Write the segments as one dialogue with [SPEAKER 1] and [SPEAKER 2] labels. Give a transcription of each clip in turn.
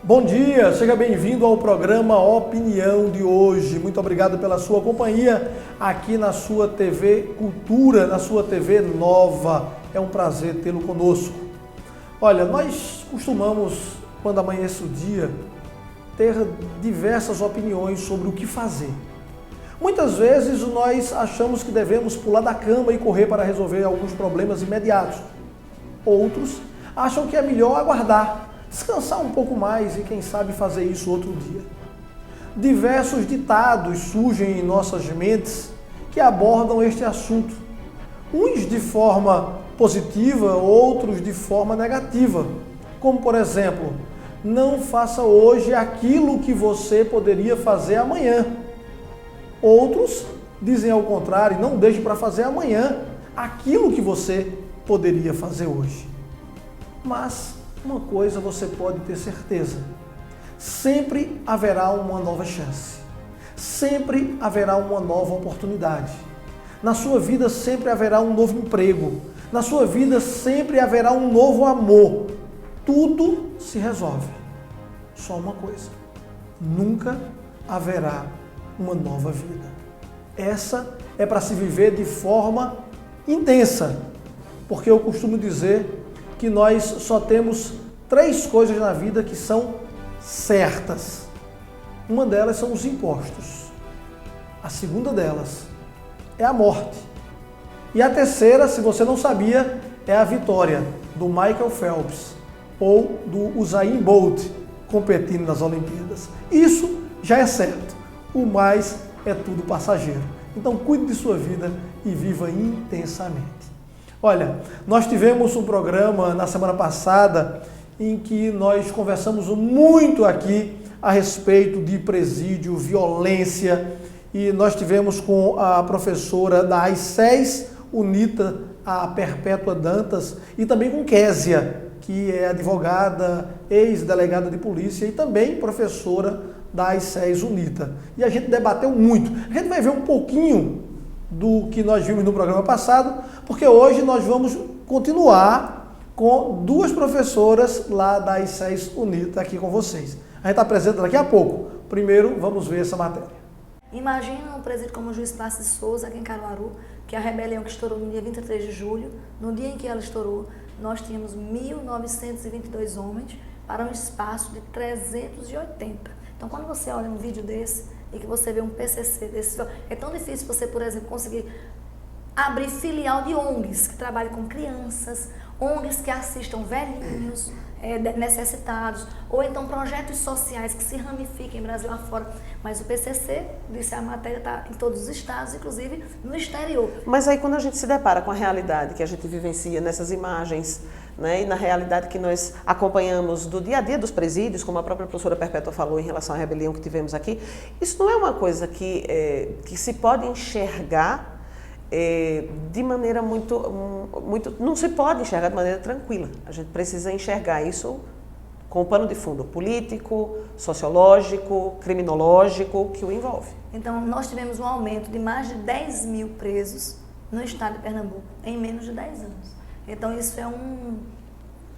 [SPEAKER 1] Bom dia, seja bem-vindo ao programa Opinião de hoje. Muito obrigado pela sua companhia aqui na sua TV Cultura, na sua TV Nova. É um prazer tê-lo conosco. Olha, nós costumamos, quando amanhece o dia, ter diversas opiniões sobre o que fazer. Muitas vezes nós achamos que devemos pular da cama e correr para resolver alguns problemas imediatos. Outros acham que é melhor aguardar, descansar um pouco mais e quem sabe fazer isso outro dia. Diversos ditados surgem em nossas mentes que abordam este assunto. Uns de forma positiva, outros de forma negativa. Como por exemplo, não faça hoje aquilo que você poderia fazer amanhã. Outros dizem ao contrário, não deixe para fazer amanhã aquilo que você poderia fazer hoje. Mas uma coisa você pode ter certeza, sempre haverá uma nova chance, sempre haverá uma nova oportunidade. Na sua vida sempre haverá um novo emprego, na sua vida sempre haverá um novo amor. Tudo se resolve. Só uma coisa, nunca haverá uma nova vida. Essa é para se viver de forma intensa, porque eu costumo dizer que nós só temos 3 coisas na vida que são certas. Uma delas são os impostos. A segunda delas é a morte. E a terceira, se você não sabia, é a vitória do Michael Phelps ou do Usain Bolt competindo nas Olimpíadas. Isso já é certo. O mais é tudo passageiro. Então cuide de sua vida e viva intensamente. Olha, nós tivemos um programa na semana passada em que nós conversamos muito aqui a respeito de presídio, violência, e nós tivemos com a professora da ICES UNITA, a Perpétua Dantas, e também com Késia, que é advogada, ex-delegada de polícia e também professora da ICES UNITA. E a gente debateu muito. A gente vai ver um pouquinho do que nós vimos no programa passado, porque hoje nós vamos continuar com 2 professoras lá da ICES UNITA aqui com vocês. A gente apresenta daqui a pouco. Primeiro, vamos ver essa matéria.
[SPEAKER 2] Imagina um presídio como o Juiz Plácido de Souza, aqui em Caruaru, que a rebelião que estourou no dia 23 de julho, no dia em que ela estourou, nós tínhamos 1.922 homens para um espaço de 380. Então, quando você olha um vídeo desse e que você vê um PCC desse, é tão difícil você, por exemplo, conseguir abrir filial de ONGs que trabalham com crianças, ONGs que assistam velhinhos, necessitados, ou então projetos sociais que se ramifiquem Brasil afora. Mas o PCC, disse a matéria, está em todos os estados, inclusive no exterior.
[SPEAKER 3] Mas aí quando a gente se depara com a realidade que a gente vivencia nessas imagens, né, e na realidade que nós acompanhamos do dia a dia dos presídios, como a própria professora Perpétua falou em relação à rebelião que tivemos aqui, isso não é uma coisa que se pode enxergar de maneira muito, não se pode enxergar de maneira tranquila. A gente precisa enxergar isso com o pano de fundo político, sociológico, criminológico que o envolve.
[SPEAKER 2] Então, nós tivemos um aumento de mais de 10 mil presos no estado de Pernambuco em menos de 10 anos. Então, isso é um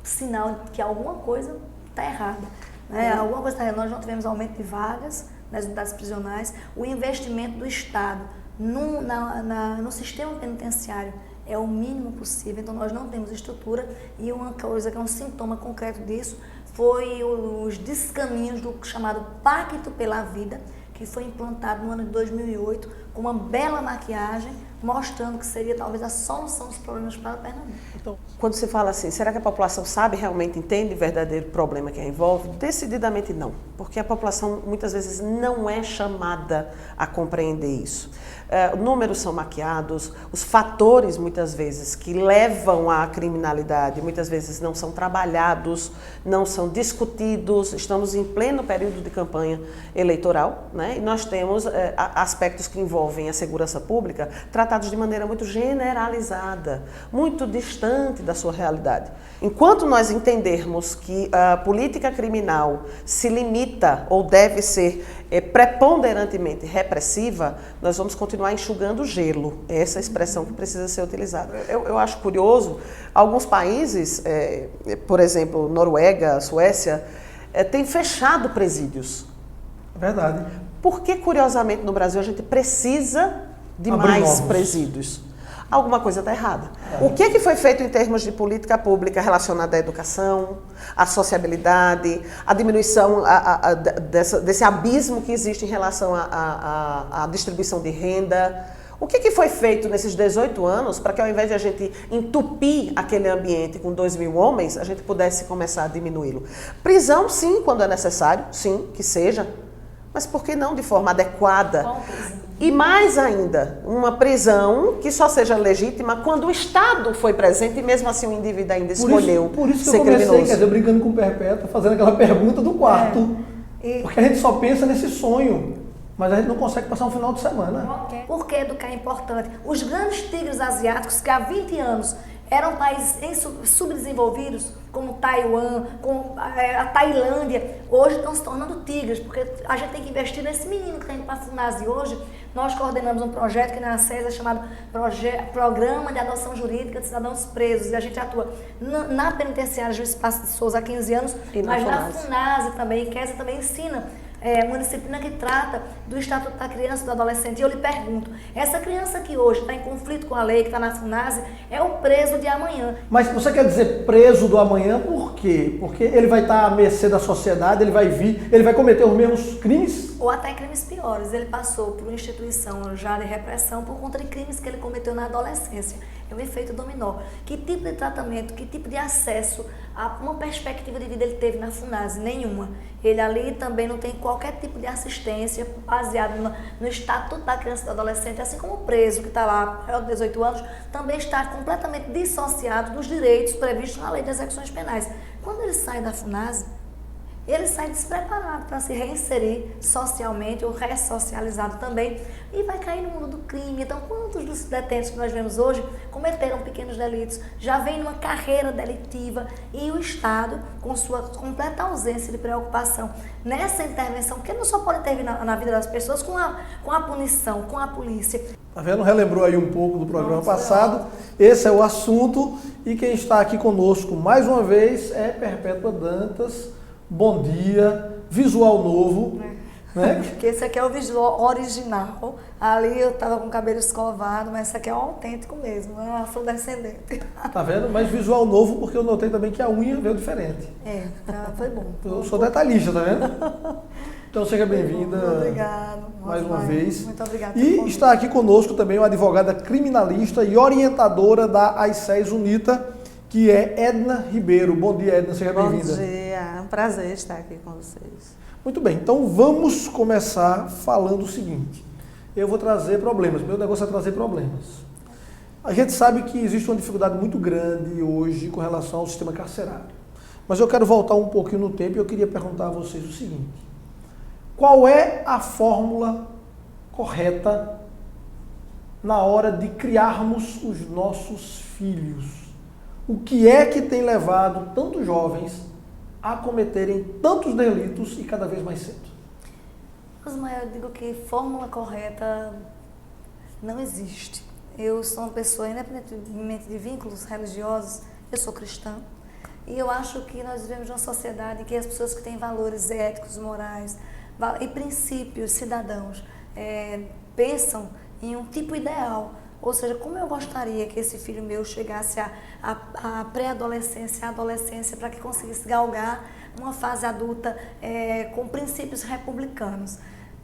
[SPEAKER 2] sinal de que alguma coisa está errada. Né? Alguma coisa está errada. Nós não tivemos aumento de vagas nas unidades prisionais, o investimento do Estado no sistema penitenciário é o mínimo possível, então nós não temos estrutura, e uma coisa que é um sintoma concreto disso foi os descaminhos do chamado Pacto pela Vida, que foi implantado no ano de 2008 com uma bela maquiagem, mostrando que seria talvez a solução dos problemas para o Pernambuco.
[SPEAKER 3] Então, quando você fala assim, será que a população sabe, realmente entende o verdadeiro problema que a envolve? Decididamente não, porque a população muitas vezes não é chamada a compreender isso. Números são maquiados, os fatores muitas vezes que levam à criminalidade muitas vezes não são trabalhados, não são discutidos. Estamos em pleno período de campanha eleitoral, né? E nós temos aspectos que envolvem a segurança pública tratados de maneira muito generalizada, muito distante da sua realidade. Enquanto nós entendermos que a política criminal se limita ou deve ser preponderantemente repressiva, nós vamos continuar enxugando gelo. É essa expressão que precisa ser utilizada. Eu acho curioso, alguns países, por exemplo, Noruega, Suécia, tem fechado presídios.
[SPEAKER 1] Verdade.
[SPEAKER 3] Por que, curiosamente, no Brasil a gente precisa de
[SPEAKER 1] Abrir
[SPEAKER 3] mais
[SPEAKER 1] novos
[SPEAKER 3] presídios? Alguma coisa está errada. O que foi feito em termos de política pública relacionada à educação, à sociabilidade, à diminuição desse abismo que existe em relação à distribuição de renda? O que foi feito nesses 18 anos para que, ao invés de a gente entupir aquele ambiente com 2.000 homens, a gente pudesse começar a diminuí-lo? Prisão, sim, quando é necessário, sim, que seja, mas por que não de forma adequada? E mais ainda, uma prisão que só seja legítima quando o Estado foi presente e mesmo assim o indivíduo ainda escolheu
[SPEAKER 1] por isso que
[SPEAKER 3] ser
[SPEAKER 1] eu comecei,
[SPEAKER 3] criminoso.
[SPEAKER 1] quer dizer, brincando com o Perpétua, fazendo aquela pergunta do quarto. Porque a gente só pensa nesse sonho, mas a gente não consegue passar um final de semana.
[SPEAKER 2] Por que educar é importante? Os grandes tigres asiáticos que há 20 anos eram países subdesenvolvidos, como Taiwan, como a Tailândia, hoje estão se tornando tigres, porque a gente tem que investir nesse menino que está indo para a FUNASE hoje. Nós coordenamos um projeto que na SESA é chamado Programa de Adoção Jurídica de Cidadãos Presos, e a gente atua na penitenciária Juiz Passos de Souza há 15 anos, mas na FUNASE também, que essa também ensina uma disciplina que trata do Estatuto da Criança e do Adolescente. E eu lhe pergunto, essa criança que hoje está em conflito com a lei, que está na FUNASE, é o preso de amanhã.
[SPEAKER 1] Mas você quer dizer preso do amanhã por quê? Porque ele vai estar à mercê da sociedade, ele vai cometer os mesmos crimes?
[SPEAKER 2] Ou até crimes piores. Ele passou por uma instituição já de repressão por conta de crimes que ele cometeu na adolescência. É um efeito dominó. Que tipo de tratamento, que tipo de acesso a uma perspectiva de vida ele teve na FUNASE? Nenhuma. Ele ali também não tem qualquer tipo de assistência baseado no Estatuto da Criança e do Adolescente, assim como o preso que está lá, maior de 18 anos, também está completamente dissociado dos direitos previstos na Lei de Execuções Penais. Quando ele sai da FUNASE, ele sai despreparado para se reinserir socialmente ou ressocializado também e vai cair no mundo do crime. Então, quantos dos detentos que nós vemos hoje cometeram pequenos delitos, já vem numa carreira delitiva e o Estado, com sua completa ausência de preocupação nessa intervenção, que não só pode intervir na vida das pessoas com a punição, com a polícia.
[SPEAKER 1] Tá vendo? Relembrou aí um pouco do programa passado. Esse é o assunto e quem está aqui conosco mais uma vez é Perpétua Dantas. Bom dia, visual novo, né?
[SPEAKER 2] Porque esse aqui é o visual original. Ali eu estava com o cabelo escovado, mas esse aqui é o autêntico mesmo, é um afrodescendente.
[SPEAKER 1] Tá vendo? Mas visual novo porque eu notei também que a unha veio diferente.
[SPEAKER 2] Foi bom.
[SPEAKER 1] Eu sou detalhista, tá vendo? Então seja bem-vinda.
[SPEAKER 2] Obrigado.
[SPEAKER 1] Mais uma vez.
[SPEAKER 2] Muito obrigada.
[SPEAKER 1] E está aqui conosco também uma advogada criminalista e orientadora da AICES UNITA, que é Edna Ribeiro. Bom dia, Edna, seja bem-vinda.
[SPEAKER 4] Bom dia, é um prazer estar aqui com vocês.
[SPEAKER 1] Muito bem, então vamos começar falando o seguinte. Eu vou trazer problemas, meu negócio é trazer problemas. A gente sabe que existe uma dificuldade muito grande hoje com relação ao sistema carcerário. Mas eu quero voltar um pouquinho no tempo e eu queria perguntar a vocês o seguinte. Qual é a fórmula correta na hora de criarmos os nossos filhos? O que é que tem levado tantos jovens a cometerem tantos delitos e cada vez mais cedo?
[SPEAKER 2] Osmar, eu digo que fórmula correta não existe. Eu sou uma pessoa, independentemente de vínculos religiosos, eu sou cristã. E eu acho que nós vivemos numa sociedade que as pessoas que têm valores éticos, morais e princípios cidadãos pensam em um tipo ideal. Ou seja, como eu gostaria que esse filho meu chegasse à pré-adolescência, à adolescência, para que conseguisse galgar uma fase adulta com princípios republicanos.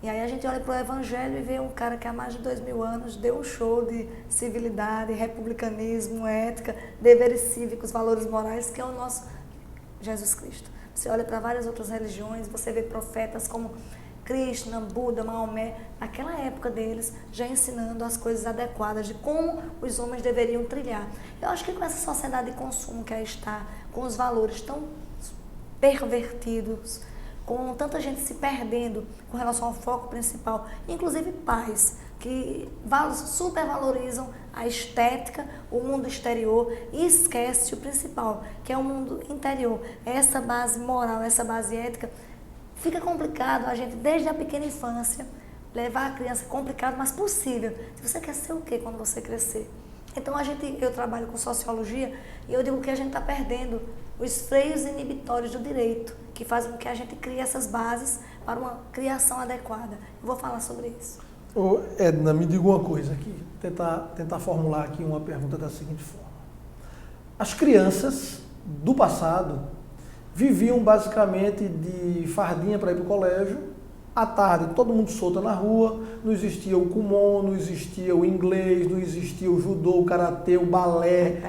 [SPEAKER 2] E aí a gente olha para o Evangelho e vê um cara que há mais de 2000 anos deu um show de civilidade, republicanismo, ética, deveres cívicos, valores morais, que é o nosso Jesus Cristo. Você olha para várias outras religiões, você vê profetas como Krishna, Buda, Maomé, naquela época deles, já ensinando as coisas adequadas de como os homens deveriam trilhar. Eu acho que com essa sociedade de consumo que aí está, com os valores tão pervertidos, com tanta gente se perdendo com relação ao foco principal, inclusive pais que supervalorizam a estética, o mundo exterior e esquece o principal, que é o mundo interior. Essa base moral, essa base ética. Fica complicado a gente, desde a pequena infância, levar a criança complicado, mas possível. Você quer ser o quê quando você crescer? Então, eu trabalho com sociologia e eu digo que a gente está perdendo os freios inibitórios do direito, que fazem com que a gente crie essas bases para uma criação adequada. Eu vou falar sobre isso.
[SPEAKER 1] Ô, Edna, me diga uma coisa aqui, tentar formular aqui uma pergunta da seguinte forma. As crianças do passado viviam basicamente de fardinha para ir para o colégio, à tarde todo mundo solto na rua, não existia o kumon, não existia o inglês, não existia o judô, o karatê, o balé,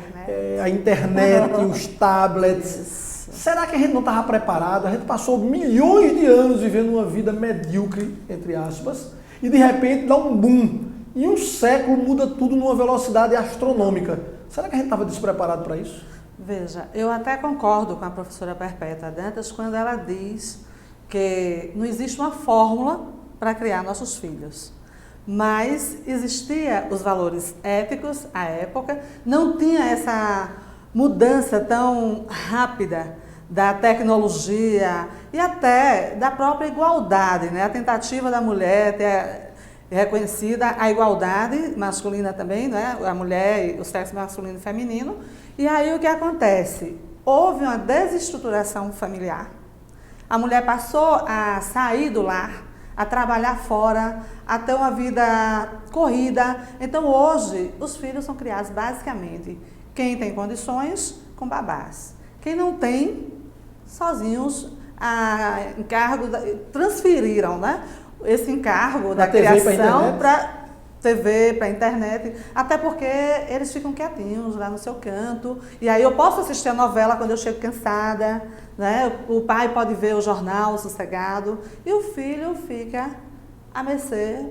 [SPEAKER 1] a internet, os tablets. Será que a gente não estava preparado? A gente passou milhões de anos vivendo uma vida medíocre, entre aspas, e de repente dá um boom. Em um século muda tudo numa velocidade astronômica. Será que a gente estava despreparado para isso?
[SPEAKER 4] Veja, eu até concordo com a professora Perpétua Dantas quando ela diz que não existe uma fórmula para criar nossos filhos. Mas existia os valores éticos à época, não tinha essa mudança tão rápida da tecnologia e até da própria igualdade, né? A tentativa da mulher ter reconhecida a igualdade masculina também, né? A mulher, o sexo masculino e feminino. E aí o que acontece? Houve uma desestruturação familiar. A mulher passou a sair do lar, a trabalhar fora, a ter uma vida corrida. Então hoje os filhos são criados basicamente quem tem condições com babás. Quem não tem, sozinhos, transferiram, né, esse encargo da criação para TV, para internet, até porque eles ficam quietinhos lá no seu canto. E aí eu posso assistir a novela quando eu chego cansada, né? O pai pode ver o jornal sossegado e o filho fica à mercê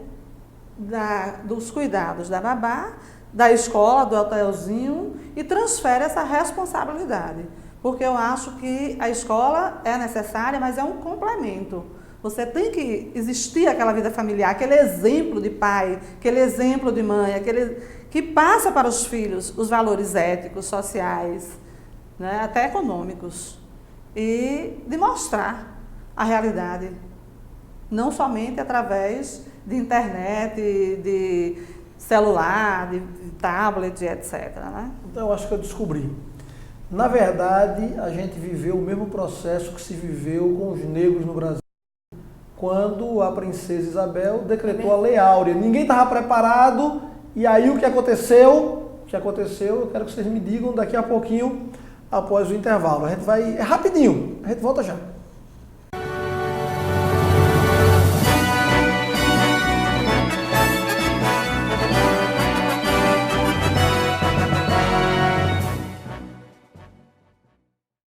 [SPEAKER 4] dos cuidados da babá, da escola, do hotelzinho, e transfere essa responsabilidade. Porque eu acho que a escola é necessária, mas é um complemento. Você tem que existir aquela vida familiar, aquele exemplo de pai, aquele exemplo de mãe, aquele que passa para os filhos os valores éticos, sociais, né, até econômicos. E de mostrar a realidade, não somente através de internet, de celular, de tablet, etc. Né?
[SPEAKER 1] Então, eu acho que eu descobri. Na verdade, a gente viveu o mesmo processo que se viveu com os negros no Brasil, quando a princesa Isabel decretou a Lei Áurea. Ninguém estava preparado, e aí o que aconteceu? Eu quero que vocês me digam daqui a pouquinho, após o intervalo. A gente vai, é rapidinho, a gente volta já.